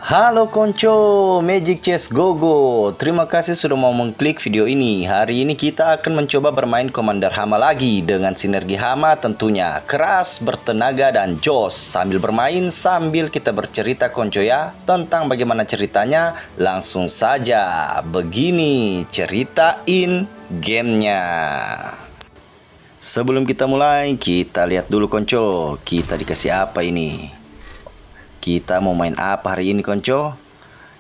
Halo konco, Magic Chess Gogo. Terima kasih sudah mau mengklik video ini. Hari ini kita akan mencoba bermain Komander Hama lagi dengan sinergi Hama tentunya. Keras, bertenaga, dan jos. Sambil bermain, sambil kita bercerita konco ya. Tentang bagaimana ceritanya, langsung saja. Begini ceritain gamenya. Sebelum kita mulai, kita lihat dulu konco. Kita dikasih apa ini? Kita mau main apa hari ini konco?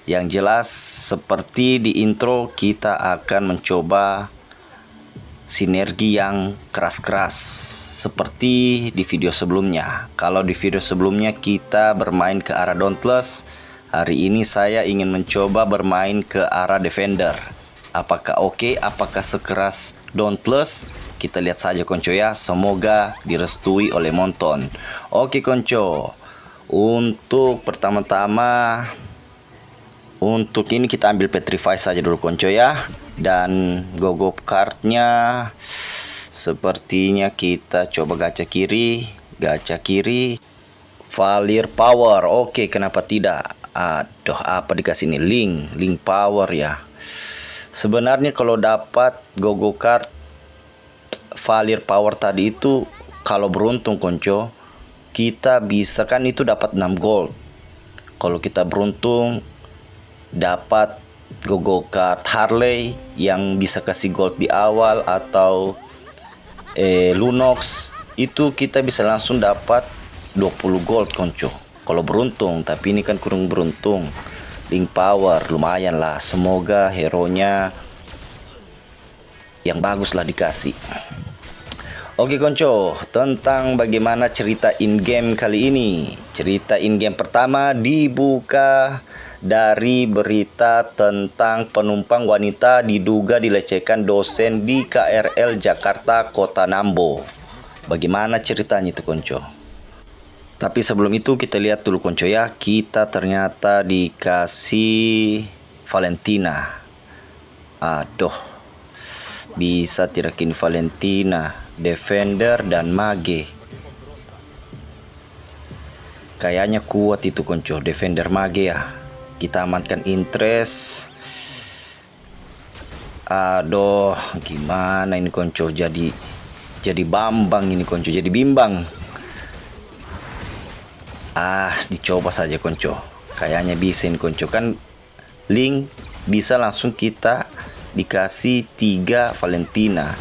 Yang jelas seperti di intro kita akan mencoba sinergi yang keras-keras seperti di video sebelumnya. Kalau di video sebelumnya kita bermain ke arah Dauntless, hari ini saya ingin mencoba bermain ke arah Defender. Apakah oke? Apakah sekeras Dauntless? Kita lihat saja konco ya. Semoga direstui oleh Monton. Oke konco. Untuk pertama-tama, untuk ini kita ambil Petrify saja dulu konco ya. Dan gogo cardnya sepertinya kita coba gacha kiri. Valir Power. Oke, kenapa tidak? Aduh, apa dikasih ini? Link Power ya. Sebenarnya kalau dapat gogo card Valir Power tadi itu, kalau beruntung konco, kita bisa kan itu dapat 6 gold. Kalau kita beruntung dapat gogo card Harley yang bisa kasih gold di awal atau Lunox, itu kita bisa langsung dapat 20 gold konco. Kalau beruntung, tapi ini kan kurang beruntung. Link Power lumayan lah. Semoga hero-nya yang bagus lah dikasih. Oke konco, tentang bagaimana cerita in-game kali ini. Cerita in-game pertama dibuka dari berita tentang penumpang wanita diduga dilecehkan dosen di KRL Jakarta Kota Nambo. Bagaimana ceritanya itu konco? Tapi sebelum itu kita lihat dulu konco ya. Kita ternyata dikasih Valentina. Aduh, bisa tirakin Valentina, Defender, dan Mage. Kayaknya kuat itu konco, Defender Mage ya. Kita amankan interest. Aduh, gimana ini konco? Jadi bambang ini konco, jadi bimbang. Dicoba saja konco. Kayaknya bisa ini konco, kan link bisa langsung kita dikasih 3 Valentina.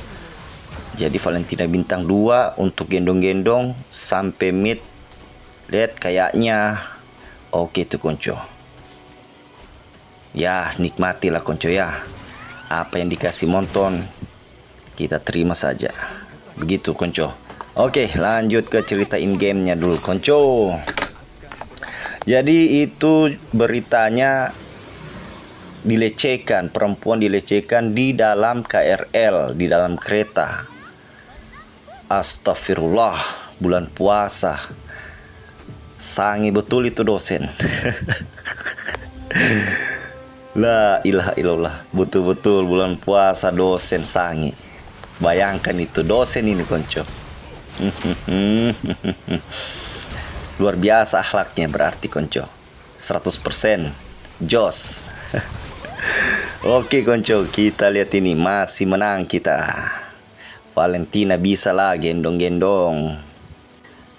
Jadi Valentina bintang 2 untuk gendong-gendong sampai mid. Lihat kayaknya oke tuh konco. Ya, nikmatilah konco ya. Apa yang dikasih Monton kita terima saja. Begitu konco. Oke, lanjut ke cerita in-game-nya dulu konco. Jadi itu beritanya dilecehkan, perempuan dilecehkan di dalam KRL, di dalam kereta. Astagfirullah, bulan puasa. Sangi betul itu dosen. La ilaha illallah, betul-betul bulan puasa dosen sangi. Bayangkan itu dosen ini konco. Luar biasa akhlaknya berarti konco. 100% jos. Oke konco, kita lihat ini masih menang kita. Valentina bisa lah gendong-gendong.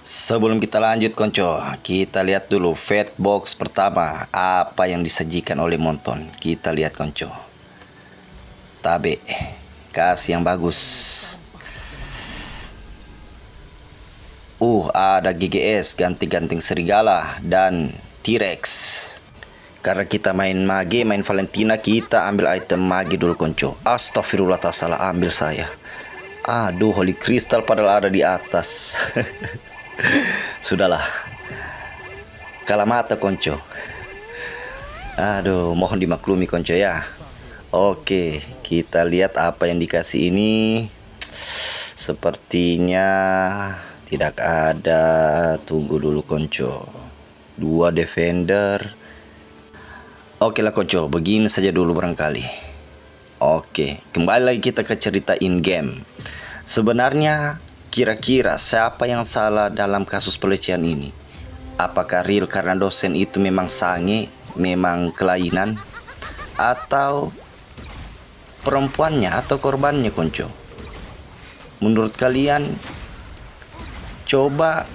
Sebelum kita lanjut konco, kita lihat dulu fat box pertama. Apa yang disajikan oleh Monton. Kita lihat konco. Tabe, kasih yang bagus. Ada GGS, ganti-ganting serigala, dan T-Rex. Karena kita main Mage, main Valentina, kita ambil item Mage dulu konco. Astagfirullah, tak salah ambil saya. Aduh, Holy Crystal padahal ada di atas. Sudahlah, kalah mata konco. Aduh, mohon dimaklumi konco ya. Oke, kita lihat apa yang dikasih ini. Sepertinya tidak ada. Tunggu dulu konco. 2 Defender. Oke lah konco, begini saja dulu barangkali. Oke, kembali lagi kita ke cerita in-game. Sebenarnya kira-kira siapa yang salah dalam kasus pelecehan ini? Apakah real karena dosen itu memang sange memang kelainan atau perempuannya atau korbannya konco. Menurut kalian, coba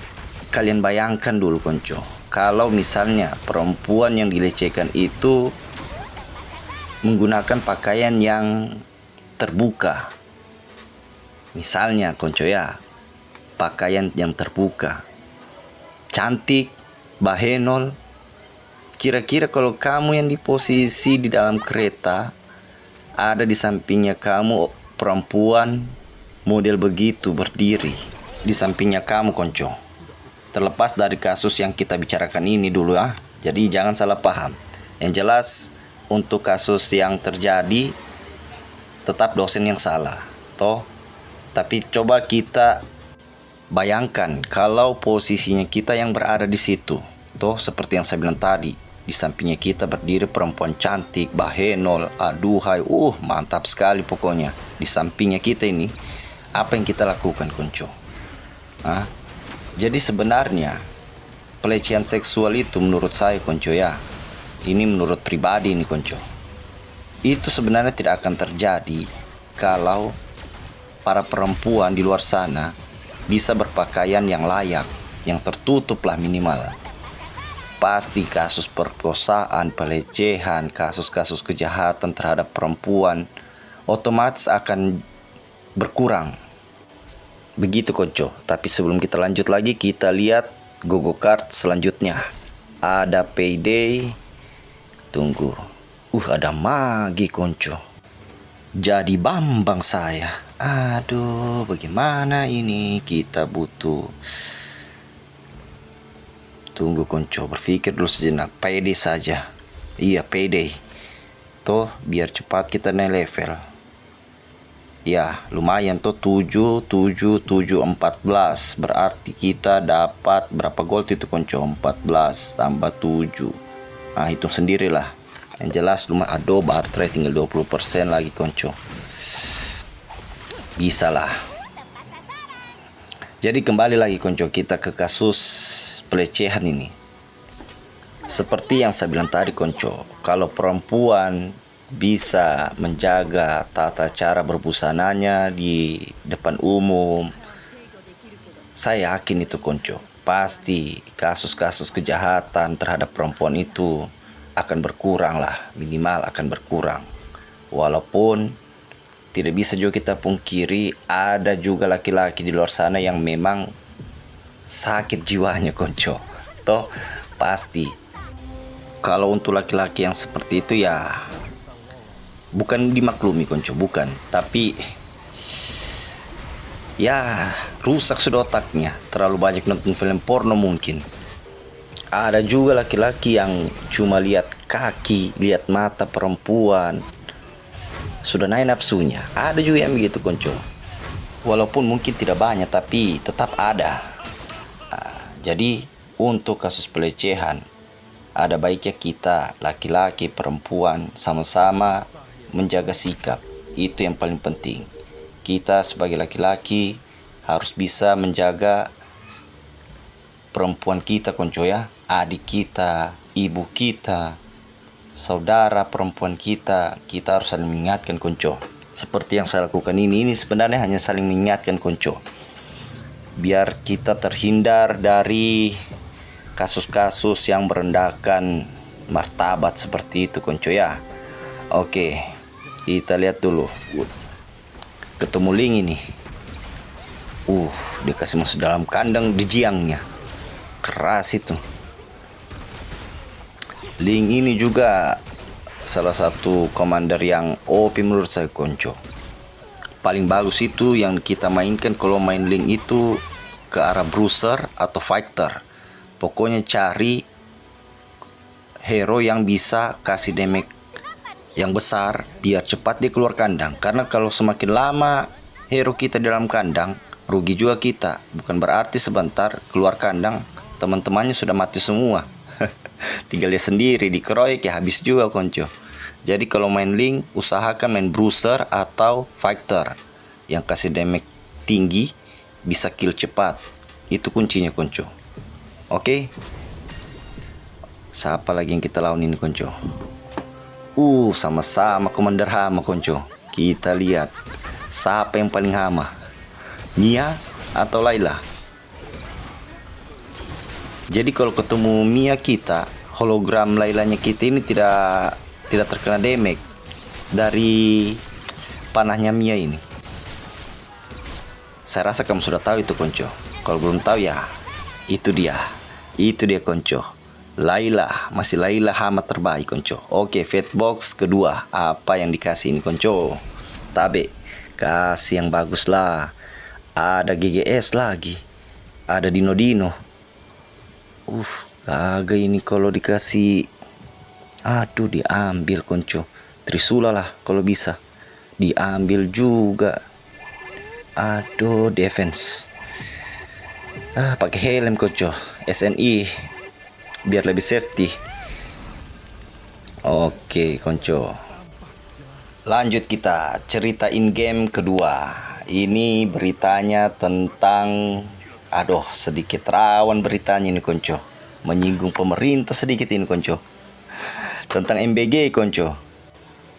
kalian bayangkan dulu konco, kalau misalnya perempuan yang dilecehkan itu menggunakan pakaian yang terbuka. Misalnya konco ya, pakaian yang terbuka, cantik, bahenol. Kira-kira kalau kamu yang di posisi di dalam kereta, ada di sampingnya kamu perempuan model begitu berdiri di sampingnya kamu konco. Terlepas dari kasus yang kita bicarakan ini dulu ya, jadi jangan salah paham. Yang jelas untuk kasus yang terjadi tetap dosen yang salah toh. Tapi coba kita bayangkan kalau posisinya kita yang berada di situ toh, seperti yang saya bilang tadi, di sampingnya kita berdiri perempuan cantik, bahenol, aduhai, mantap sekali pokoknya. Di sampingnya kita ini, apa yang kita lakukan konco? Jadi sebenarnya pelecehan seksual itu menurut saya konco ya, ini menurut pribadi ini konco, itu sebenarnya tidak akan terjadi kalau para perempuan di luar sana bisa berpakaian yang layak, yang tertutup lah minimal. Pasti kasus perkosaan, pelecehan, kasus-kasus kejahatan terhadap perempuan otomatis akan berkurang. Begitu konco. Tapi sebelum kita lanjut lagi, kita lihat Gogo Kart selanjutnya. Ada Payday. Tunggu. Ada Magi konco. Jadi Bambang saya. Aduh, bagaimana ini? Kita butuh. Tunggu konco, berpikir dulu sejenak. Payday saja. Iya, Payday. Toh, biar cepat kita naik level. Ya, lumayan toh 7, 7, 7, 14. Berarti kita dapat berapa gold itu konco? 14 tambah 7. Nah, hitung sendirilah. Yang jelas lumayan. Aduh, baterai tinggal 20% lagi konco. Bisa lah. Jadi kembali lagi konco, kita ke kasus pelecehan ini. Seperti yang saya bilang tadi konco, kalau perempuan bisa menjaga tata cara berbusananya di depan umum, saya yakin itu konco, pasti kasus-kasus kejahatan terhadap perempuan itu akan berkurang lah, minimal akan berkurang. Walaupun tidak bisa juga kita pungkiri, ada juga laki-laki di luar sana yang memang sakit jiwanya konco. Toh pasti kalau untuk laki-laki yang seperti itu ya bukan dimaklumi konco, bukan. Tapi ya rusak sudah otaknya, terlalu banyak nonton film porno mungkin. Ada juga laki-laki yang cuma lihat kaki, lihat mata perempuan, sudah naik nafsunya. Ada juga yang begitu konco. Walaupun mungkin tidak banyak, tapi tetap ada. Jadi untuk kasus pelecehan, ada baiknya kita laki-laki perempuan sama-sama menjaga sikap. Itu yang paling penting. Kita sebagai laki-laki harus bisa menjaga perempuan kita konco ya, adik kita, ibu kita, saudara perempuan kita harus saling mengingatkan konco. Seperti yang saya lakukan ini sebenarnya hanya saling mengingatkan konco, biar kita terhindar dari kasus-kasus yang merendahkan martabat seperti itu konco ya. Oke, kita lihat dulu. Ketemu Ling ini. Dia kasih masuk dalam kandang di jiangnya. Keras itu. Ling ini juga salah satu komander yang OP menurut saya konco. Paling bagus itu yang kita mainkan kalau main Ling itu ke arah bruiser atau fighter. Pokoknya cari hero yang bisa kasih damage yang besar biar cepat dia keluar kandang. Karena kalau semakin lama hero kita dalam kandang, rugi juga kita. Bukan berarti sebentar keluar kandang teman-temannya sudah mati semua. Tinggal dia sendiri dikeroyok ya habis juga konco. Jadi kalau main Ling, usahakan main bruiser atau fighter yang kasih damage tinggi, bisa kill cepat. Itu kuncinya konco. Oke. Siapa lagi yang kita lawan ini konco? Sama-sama Komander Hama konco. Kita lihat siapa yang paling hama, Mia atau Layla. Jadi kalau ketemu Mia kita, hologram Laylanya kita ini tidak terkena damage dari panahnya Mia ini. Saya rasa kamu sudah tahu itu konco. Kalau belum tahu ya, itu dia konco. Layla, masih Layla hama terbaik konco. Oke, fatbox kedua. Apa yang dikasih ini konco? Tabe, kasih yang bagus lah. Ada GGS lagi. Ada Dino. Kagak ini kalau dikasih. Aduh, diambil konco. Trisula lah kalau bisa. Diambil juga. Aduh, defense. Pakai helm konco. SNI. Biar lebih safety. Oke konco, lanjut kita cerita in game kedua. Ini beritanya tentang sedikit rawan beritanya ini konco, menyinggung pemerintah sedikit ini konco, tentang MBG konco.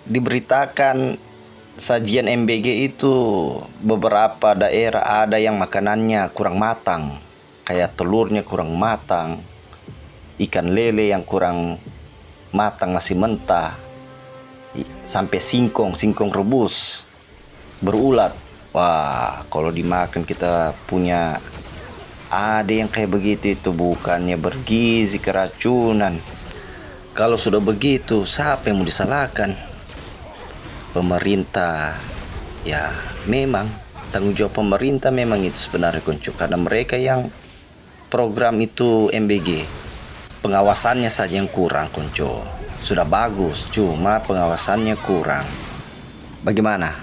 Diberitakan sajian MBG itu beberapa daerah ada yang makanannya kurang matang, kayak telurnya kurang matang, ikan lele yang kurang matang masih mentah, sampai singkong rebus berulat. Wah, kalau dimakan kita punya ada yang kayak begitu, itu bukannya bergizi, keracunan. Kalau sudah begitu, siapa yang mau disalahkan? Pemerintah. Ya, memang tanggung jawab pemerintah memang itu sebenarnya konco, karena mereka yang program itu MBG. Pengawasannya saja yang kurang konco. Sudah bagus, cuma pengawasannya kurang. Bagaimana?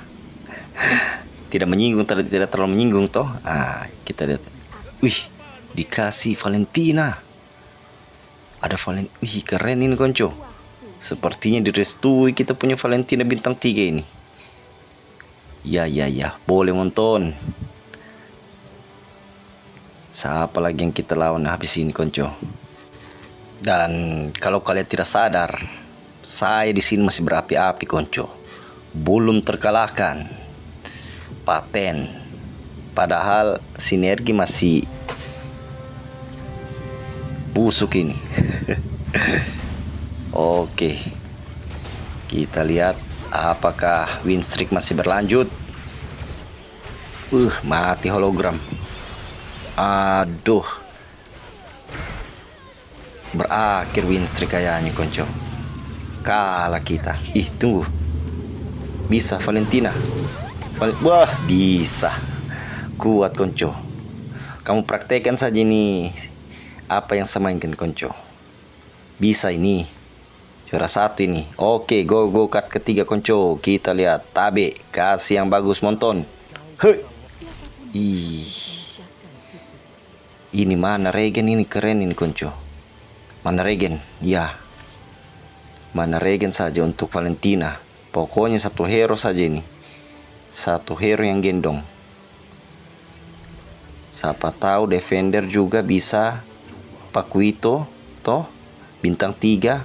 Tidak menyinggung, tidak terlalu menyinggung toh. Kita lihat. Dikasih Valentina. Ada Valentina. Keren ini konco. Sepertinya direstui kita punya Valentina bintang 3 ini. Ya, boleh nonton. Siapa lagi yang kita lawan habis ini konco? Dan kalau kalian tidak sadar, saya di sini masih berapi-api konco, belum terkalahkan. Paten, padahal sinergi masih busuk ini. Oke, kita lihat apakah win streak masih berlanjut. Mati hologram. Aduh, berakhir win streak kayaknya konco. Kalah kita. Tunggu, bisa Valentina. Wah, bisa. Kuat konco. Kamu praktekkan saja ini apa yang saya mainkan konco. Bisa ini. Juara 1 ini. Oke, go cut ketiga konco. Kita lihat Tabe kasih yang bagus monton. Ini mana regen ini, keren ini konco. Mana regen? Ya. Mana regen saja untuk Valentina. Pokoknya satu hero saja ini. Satu hero yang gendong. Siapa tahu defender juga bisa Pakuito toh bintang 3.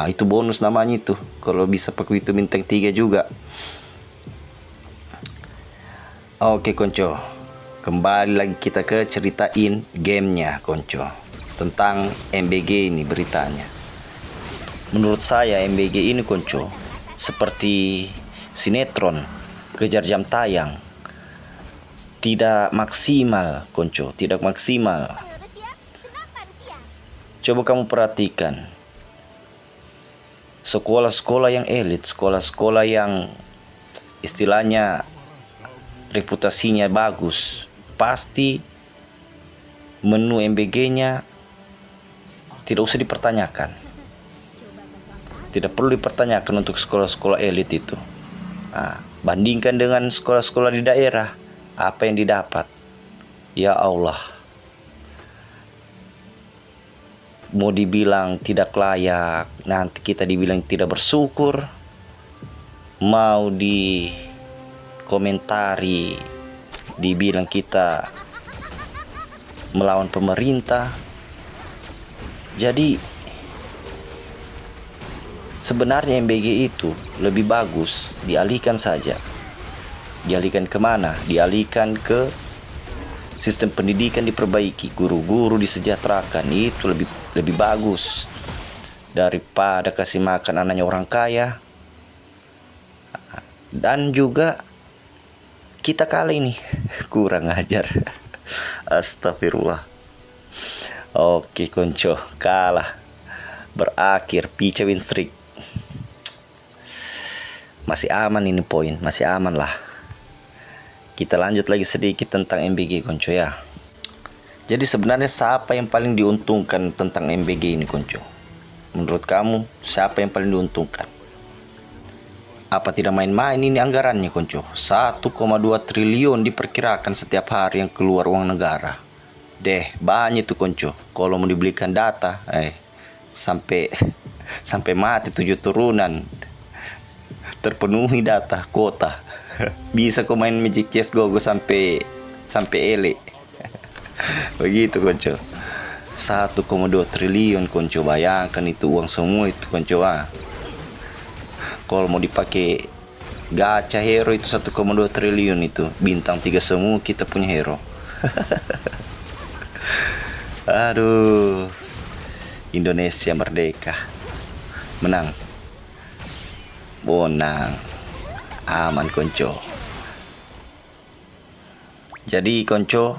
Itu bonus namanya itu. Kalau bisa Pakuito bintang 3 juga. Oke konco. Kembali lagi kita ke ceritain gamenya konco. Tentang MBG ini beritanya. Menurut saya MBG ini konco seperti sinetron kejar jam tayang. Tidak maksimal konco, tidak maksimal. Coba kamu perhatikan. Sekolah-sekolah yang elit, sekolah-sekolah yang istilahnya reputasinya bagus, pasti menu MBG-nya tidak usah dipertanyakan. Tidak perlu dipertanyakan untuk sekolah-sekolah elit itu. Bandingkan dengan sekolah-sekolah di daerah, apa yang didapat? Ya Allah, mau dibilang tidak layak, nanti kita dibilang tidak bersyukur, mau dikomentari dibilang kita melawan pemerintah. Jadi Sebenarnya MBG itu lebih bagus dialihkan saja. Dialihkan kemana? Dialihkan ke sistem pendidikan, diperbaiki, guru-guru disejahterakan. Itu lebih bagus daripada kasih makan anaknya orang kaya. Dan juga kita kali ini kurang ajar. Astagfirullah. Oke konco, kalah. Berakhir Pica win streak. Masih aman ini poin, masih aman lah. Kita lanjut lagi sedikit tentang MBG konco ya. Jadi sebenarnya siapa yang paling diuntungkan tentang MBG ini konco? Menurut kamu siapa yang paling diuntungkan? Apa tidak main-main ini anggarannya konco? 1,2 triliun diperkirakan setiap hari yang keluar uang negara. Banyak tuh konco. Kalau mau dibelikan data, sampai mati 7 turunan. Terpenuhi data kuota. Bisa kau main Magic Chess Go sampai ele. Begitu konco. 1,2 triliun konco, bayangkan itu uang semua itu konco. Kalau mau dipakai gacha hero itu 1,2 triliun itu, bintang 3 semua kita punya hero. Aduh. Indonesia merdeka. Menang. Bonang. Aman konco. Jadi konco,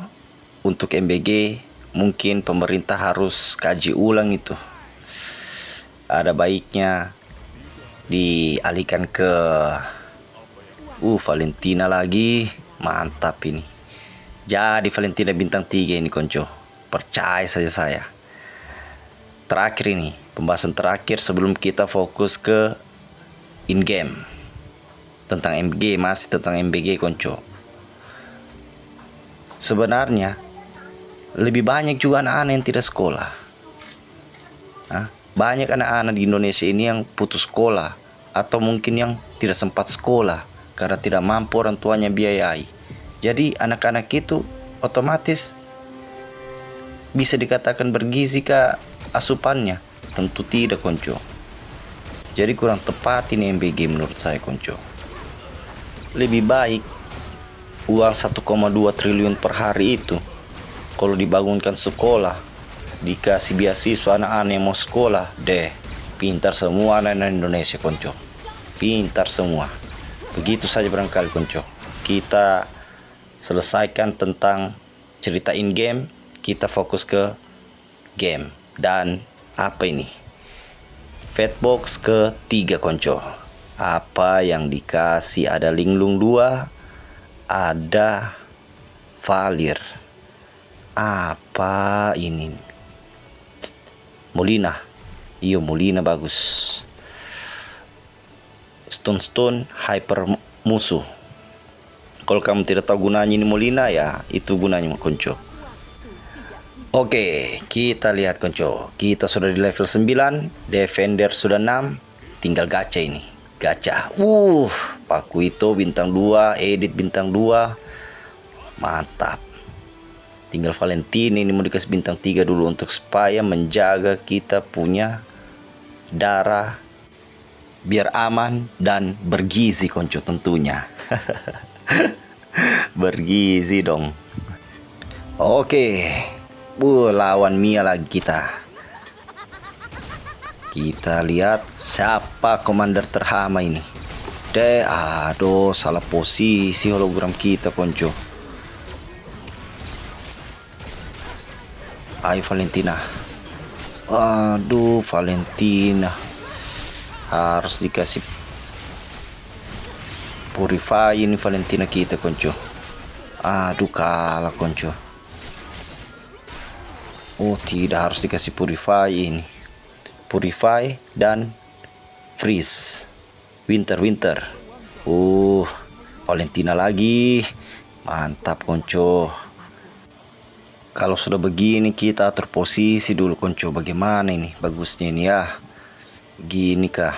untuk MBG mungkin pemerintah harus kaji ulang itu. Ada baiknya dialihkan ke Valentina lagi. Mantap ini. Jadi Valentina bintang 3 ini konco. Percaya saja saya. Terakhir ini, pembahasan terakhir sebelum kita fokus ke in-game. Tentang MBG, masih tentang MBG konco. Sebenarnya lebih banyak juga anak-anak yang tidak sekolah. Banyak anak-anak di Indonesia ini yang putus sekolah, atau mungkin yang tidak sempat sekolah karena tidak mampu orang tuanya biayai. Jadi anak-anak itu otomatis bisa dikatakan bergizi kah asupannya? Tentu tidak konco. Jadi kurang tepat ini MBG menurut saya konco. Lebih baik uang 1,2 triliun per hari itu kalau dibangunkan sekolah, dikasih beasiswa anak-anak yang mau sekolah, pintar semua anak-anak Indonesia konco. Pintar semua. Begitu saja barangkali konco. Kita selesaikan tentang cerita in game, kita fokus ke game. Dan apa ini? Fatbox ke-3 konco. Apa yang dikasih? Ada Linglung 2, ada Valir. Apa ini? Molina. Iyo, Molina bagus. Stone hyper musuh. Kalau kamu tidak tahu gunanya ini Molina, ya itu gunanya konco. Oke, kita lihat konco. Kita sudah di level 9, defender sudah 6, tinggal gacha ini. Gacha. Paku itu bintang 2, edit bintang 2. Mantap. Tinggal Valentina ini mau dikasih bintang 3 dulu untuk supaya menjaga kita punya darah biar aman dan bergizi konco tentunya. Bergizi dong. Oke. Lawan Mia lagi kita. Kita lihat siapa komander terhama ini. Aduh, salah posisi hologram kita konco. Ayo Valentina. Aduh, Valentina. Harus dikasih purify ini Valentina kita konco. Aduh, kalah konco. Tidak, harus dikasih purify ini. Purify dan freeze. Winter. Valentina lagi. Mantap konco. Kalau sudah begini kita atur posisi dulu konco. Bagaimana ini bagusnya ini ya? Gini kah?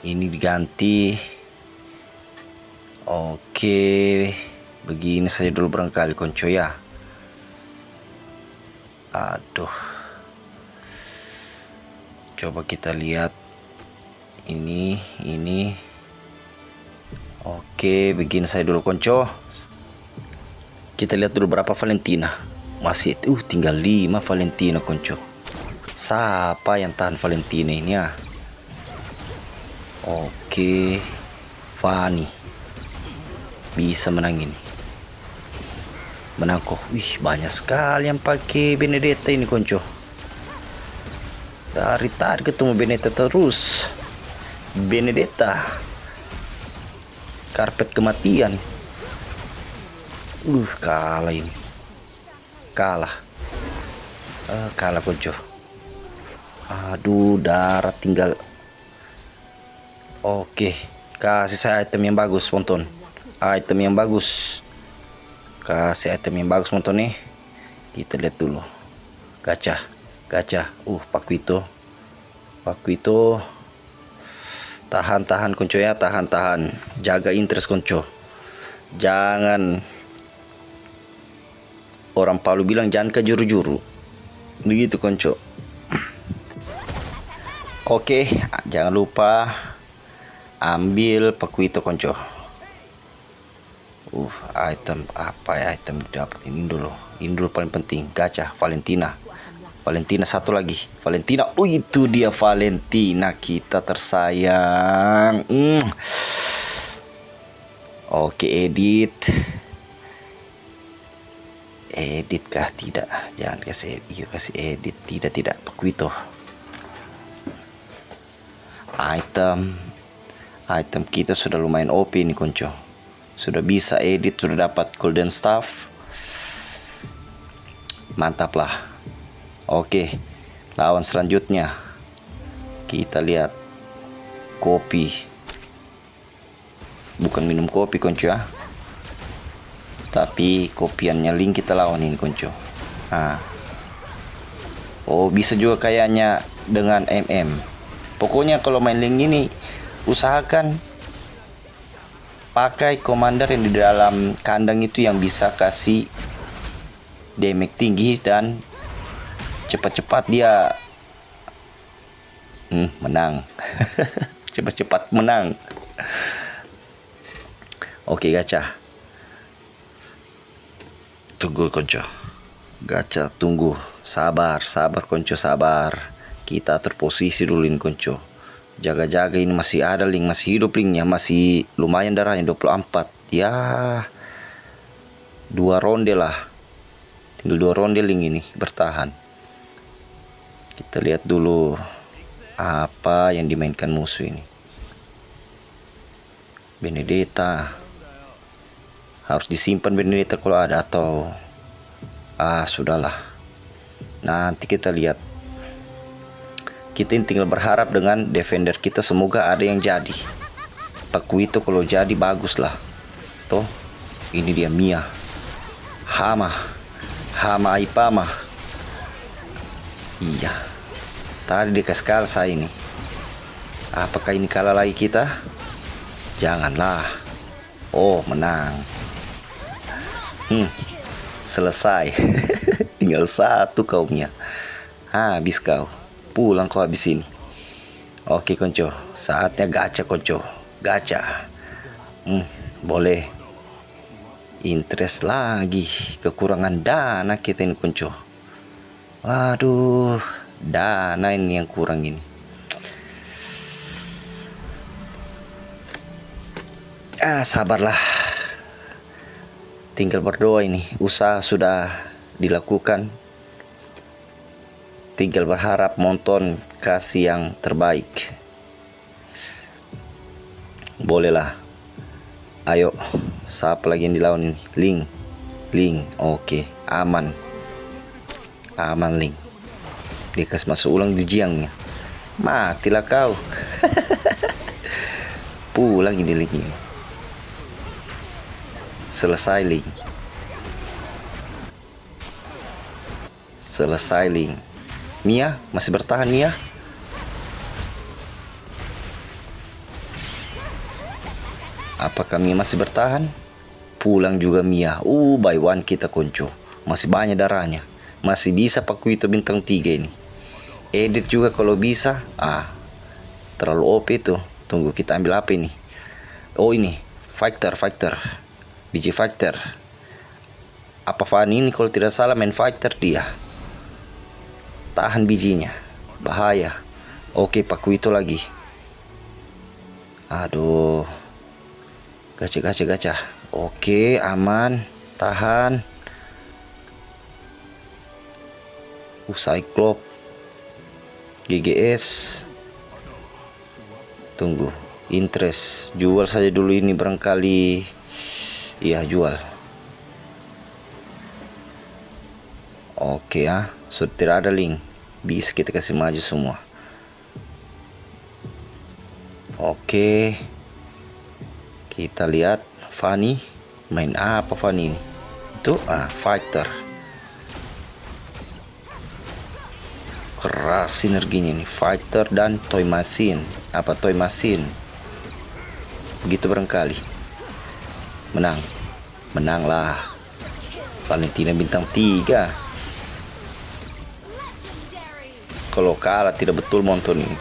Ini diganti. Oke, begini saja dulu barangkali konco ya. Aduh. Coba kita lihat ini. Oke, begini saya dulu konco. Kita lihat dulu berapa Valentina. Masih tinggal 5 Valentina konco. Siapa yang tahan Valentina ini ya? Oke, Fanny bisa menang ini. Menang kok. Wih, banyak sekali yang pakai Benedetta ini konco. Dari tadi ketemu Benedetta terus. Benedetta, karpet kematian. Kalah ini. Kalah konco. Aduh, darah tinggal. Oke, kasih saya item yang bagus, Ponton. Item yang bagus. Kasih item yang bagus, Ponton nih. Kita lihat dulu. Gacha. Paquito. Tahan konco ya, tahan. Jaga interest konco. Jangan, orang Palu bilang jangan ke juru-juru. Begitu konco. Oke, jangan lupa ambil Paquito konco. Item apa ya, item dapat ini dulu paling penting. Gacha Valentina satu lagi. Valentina, itu dia Valentina kita tersayang. Oke, edit kah? Tidak, jangan kasih edit. Tidak Paquito. Item kita sudah lumayan OP nih konco. Sudah bisa edit, sudah dapat golden staff. Mantap lah. Oke, lawan selanjutnya kita lihat kopi. Bukan minum kopi konco ya, tapi kopiannya Link kita lawan ini konco. Bisa juga kayaknya dengan Pokoknya kalau main Link ini usahakan pakai commander yang di dalam kandang itu yang bisa kasih damage tinggi dan cepat-cepat dia menang. Cepat-cepat menang. Oke, gacha. Tunggu konco. Gacha, tunggu. Sabar konco, sabar. Kita atur posisi dulu ini konco. Jaga-jaga, ini masih ada Link, masih hidup Linknya, masih lumayan darahnya 24. Ya, 2 ronde lah. Tinggal 2 ronde Link ini bertahan. Kita lihat dulu apa yang dimainkan musuh ini. Benedetta. Harus disimpan Benedetta kalau ada, atau sudahlah. Nanti kita lihat. Kita tinggal berharap dengan defender kita semoga ada yang jadi. Paquito kalau jadi bagus lah. Toh, ini dia Mia. Hama Aipama. Iya. Tadi dikasih kalah saya ini. Apakah ini kalah lagi kita? Janganlah. Menang. Selesai. Tinggal 1 kaumnya. Habis kau. Pulang kau habis ini. Oke konco, saatnya gacha konco. Gacha. Boleh. Interest lagi. Kekurangan dana kita ini konco. Waduh, dana ini yang kurang ini. Sabarlah. Tinggal berdoa ini. Usaha sudah dilakukan. Tinggal berharap Monton kasih yang terbaik. Bolehlah. Ayo, siapa lagi yang dilawan ini? Link. Oke, aman Link. Dikasih masuk ulang di jiangnya. Matilah kau. Pulang ini Link ini. Selesai Link. Mia masih bertahan. Mia, apakah Mia masih bertahan? Pulang juga Mia. By one kita konco. Masih banyak darahnya. Masih bisa Paquito bintang 3 ini. edit juga kalau bisa. Terlalu OP itu. Tunggu, kita ambil apa ini? Oh, ini fighter, biji fighter. Apa Fanny ini kalau tidak salah main fighter dia. Tahan bijinya, bahaya. Oke, paku itu lagi. Aduh, gacha. Oke, aman, tahan. Cyclops, GGS. Tunggu, interest. Jual saja dulu ini barangkali. Iya, jual. Oke ya, sudah tidak ada link. Bisa kita kasih maju semua. Oke. Kita lihat Fanny. Main apa Fanny ini? Itu fighter. Keras sinerginya nih, fighter dan toy machine. Apa toy machine? Begitu barangkali. Menanglah. Valentina bintang 3. Kalau kalah tidak betul monton ini.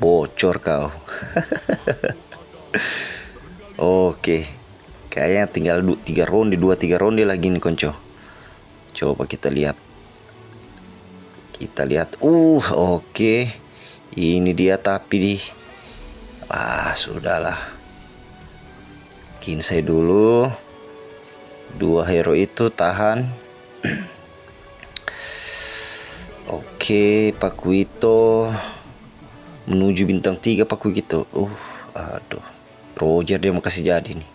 Bocor kau. Oke. Kayaknya tinggal 2-3 ronde lagi nih konco. Coba kita lihat. Oke. Ini dia tapi sudahlah. Kinsai dulu. 2 hero itu tahan. Oke, Pakuito menuju bintang 3 Pakuito. Aduh. Roger dia mau kasih jadi nih.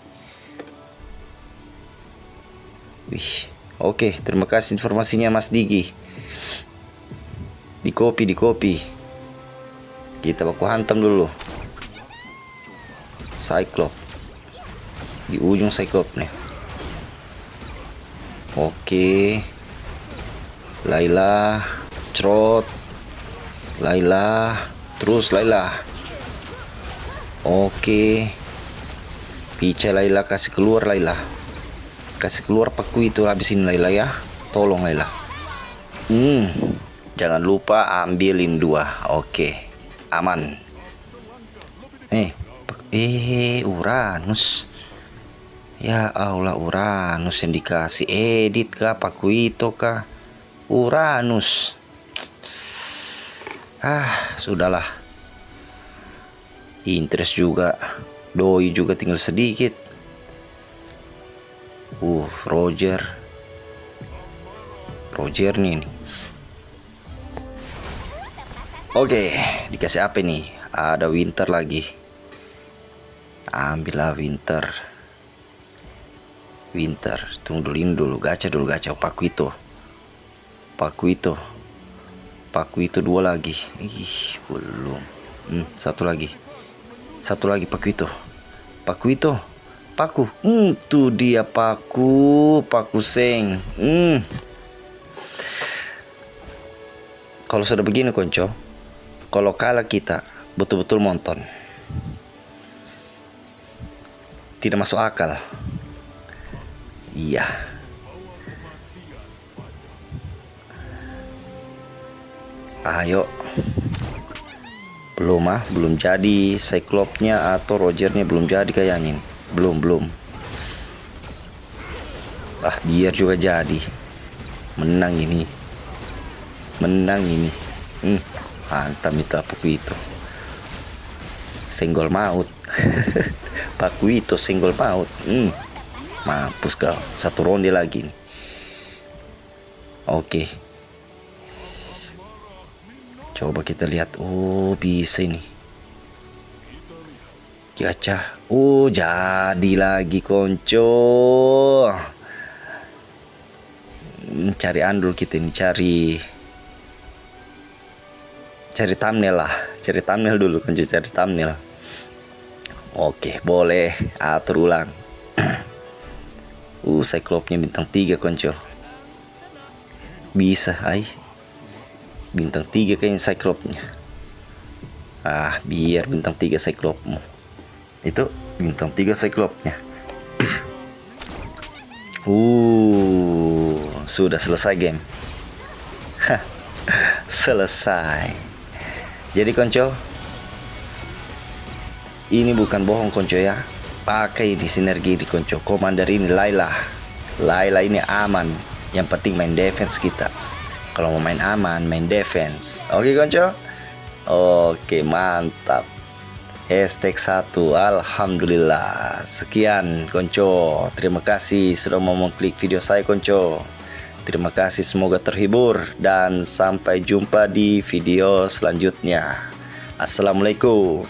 Wih. Oke, terima kasih informasinya Mas Digi. Di copy. Kita baku hantam dulu. Cyclops. Di ujung Cyclops nih. Oke. Layla, Trot, Layla, terus Layla. Oke. Pica Layla, kasih keluar Layla. Kasih keluar paku itu, habisin Layla ya. Tolong Layla. Jangan lupa ambilin 2. Oke. Aman. Uranus. Ya Allah, Uranus yang dikasih edit kah, Pakuito kah? Uranus. Sudahlah. Interest juga. Doi juga tinggal sedikit. Roger nih. Oke, dikasih apa nih? Ada Winter lagi. Ambillah Winter. Tunggu dulu, gacha Pakuito. Pakuito 2 lagi. Belum. Satu lagi Pakuito. Paku. Tuh dia Paku Seng. Kalau sudah begini konco, kalau kalah kita betul-betul monton. Tidak masuk akal. Iya. Ayo. Belum jadi Cyclops-nya atau Roger-nya belum jadi kayaknya. Belum. Biar juga jadi. Menang ini. Mantap itu Pakuito. Senggol maut. Pakuito senggol maut. Mampus kau. 1 ronde lagi nih. Oke. Coba kita lihat. Bisa ini. Gacha. Jadi lagi konco. Cari andul kita ini, cari thumbnail lah. Cari thumbnail dulu konco, cari thumbnail. Oke, boleh atur ulang. Cyclops-nya bintang 3 konco. Bisa, bintang 3 kayaknya Cyclops-nya. Biar bintang 3 Cyclops-mu. Itu bintang 3 Cyclops-nya. Sudah selesai game. selesai. Jadi konco, ini bukan bohong konco ya. Pakai di sinergi di konco. Komander ini Layla. Layla ini aman. Yang penting main defense kita. Kalau mau main aman, main defense. Oke konco? Oke, mantap. Hashtag 1. Alhamdulillah. Sekian konco. Terima kasih sudah mau mengklik video saya konco. Terima kasih, semoga terhibur dan sampai jumpa di video selanjutnya. Assalamualaikum.